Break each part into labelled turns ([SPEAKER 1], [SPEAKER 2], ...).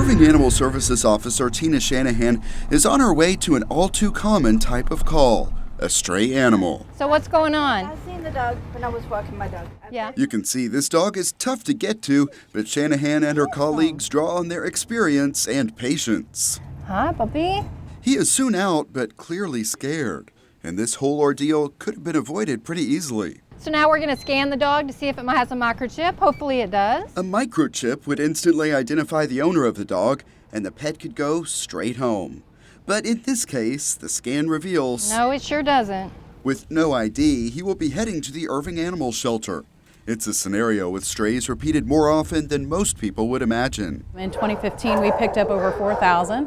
[SPEAKER 1] Irving Animal Services officer Tina Shanahan is on her way to an all-too-common type of call, a stray animal.
[SPEAKER 2] So what's going on?
[SPEAKER 3] I've seen the dog when I was walking my dog.
[SPEAKER 2] Yeah.
[SPEAKER 1] You can see this dog is tough to get to, but Shanahan and her colleagues draw on their experience and patience.
[SPEAKER 2] Hi, puppy.
[SPEAKER 1] He is soon out, but clearly scared, and this whole ordeal could have been avoided pretty easily.
[SPEAKER 2] So now we're going to scan the dog to see if it has a microchip. Hopefully it does.
[SPEAKER 1] A microchip would instantly identify the owner of the dog, and the pet could go straight home. But in this case, the scan reveals...
[SPEAKER 2] No, it sure doesn't.
[SPEAKER 1] With no ID, he will be heading to the Irving Animal Shelter. It's a scenario with strays repeated more often than most people would imagine.
[SPEAKER 4] In 2015, we picked up over 4,000,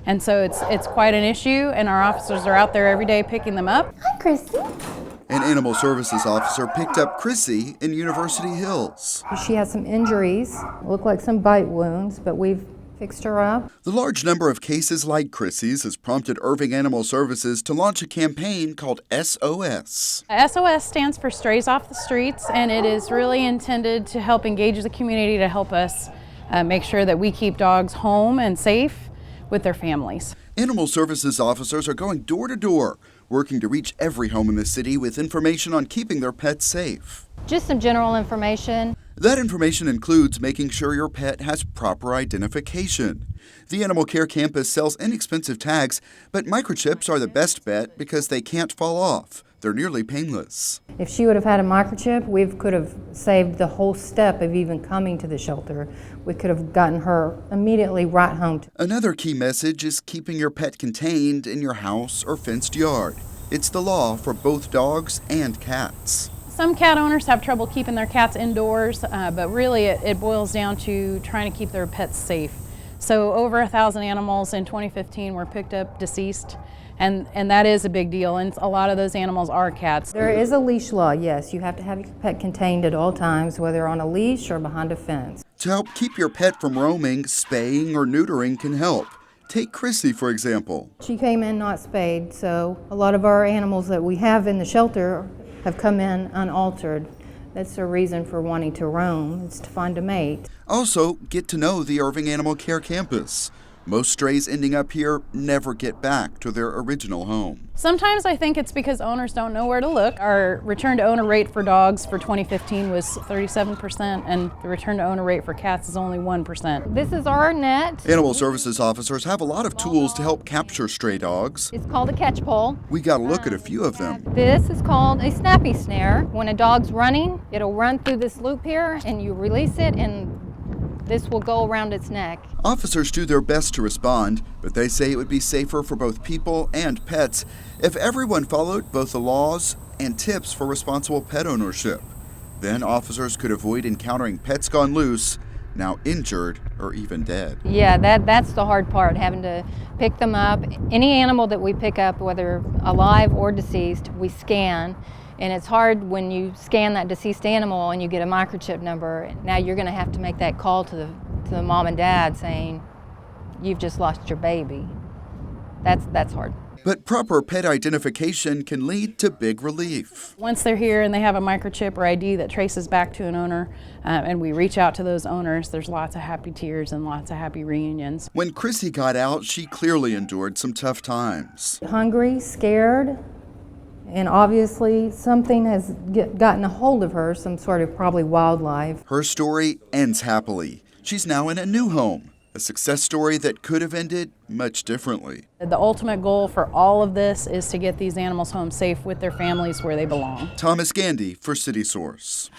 [SPEAKER 4] and so it's quite an issue, and our officers are out there every day picking them up.
[SPEAKER 2] Hi, Christy.
[SPEAKER 1] An Animal Services officer picked up Chrissy in University Hills.
[SPEAKER 5] She has some injuries, look like some bite wounds, but we've fixed her up.
[SPEAKER 1] The large number of cases like Chrissy's has prompted Irving Animal Services to launch a campaign called SOS.
[SPEAKER 4] SOS stands for Strays Off the Streets, and it is really intended to help engage the community to help us make sure that we keep dogs home and safe with their families.
[SPEAKER 1] Animal Services officers are going door to door, working to reach every home in the city with information on keeping their pets safe.
[SPEAKER 2] Just some general information.
[SPEAKER 1] That information includes making sure your pet has proper identification. The Animal Care Campus sells inexpensive tags, but microchips are the best bet because they can't fall off. They're nearly painless.
[SPEAKER 5] If she would have had a microchip, we could have saved the whole step of even coming to the shelter. We could have gotten her immediately right home.
[SPEAKER 1] Another key message is keeping your pet contained in your house or fenced yard. It's the law for both dogs and cats.
[SPEAKER 4] Some cat owners have trouble keeping their cats indoors, but really it boils down to trying to keep their pets safe. So over 1,000 animals in 2015 were picked up deceased, and that is a big deal, and a lot of those animals are cats.
[SPEAKER 5] There is a leash law, yes. You have to have your pet contained at all times, whether on a leash or behind a fence.
[SPEAKER 1] To help keep your pet from roaming, spaying or neutering can help. Take Chrissy, for example.
[SPEAKER 5] She came in not spayed, so a lot of our animals that we have in the shelter have come in unaltered. That's a reason for wanting to roam, it's to find a mate.
[SPEAKER 1] Also, get to know the Irving Animal Care Campus. Most strays ending up here never get back to their original home.
[SPEAKER 4] Sometimes I think it's because owners don't know where to look. Our return to owner rate for dogs for 2015 was 37%, and the return to owner rate for cats is only 1%.
[SPEAKER 2] This is our net.
[SPEAKER 1] Animal Services officers have a lot of tools to help capture stray dogs.
[SPEAKER 2] It's called a catch pole.
[SPEAKER 1] We got a look at a few of them.
[SPEAKER 2] This is called a snappy snare. When a dog's running, it'll run through this loop here, and you release it, and this will go around its neck.
[SPEAKER 1] Officers do their best to respond, but they say it would be safer for both people and pets if everyone followed both the laws and tips for responsible pet ownership. Then officers could avoid encountering pets gone loose, now injured or even dead.
[SPEAKER 2] Yeah, that's the hard part, having to pick them up. Any animal that we pick up, whether alive or deceased, we scan. And it's hard when you scan that deceased animal and you get a microchip number. Now you're going to have to make that call to the mom and dad saying, you've just lost your baby. That's hard.
[SPEAKER 1] But proper pet identification can lead to big relief.
[SPEAKER 4] Once they're here and they have a microchip or ID that traces back to an owner, and we reach out to those owners, there's lots of happy tears and lots of happy reunions.
[SPEAKER 1] When Chrissy got out, she clearly endured some tough times.
[SPEAKER 5] Hungry, scared, and obviously something has gotten a hold of her, some sort of probably wildlife.
[SPEAKER 1] Her story ends happily. She's now in a new home, a success story that could have ended much differently.
[SPEAKER 4] The ultimate goal for all of this is to get these animals home safe with their families where they belong.
[SPEAKER 1] Thomas Gandy for City Source.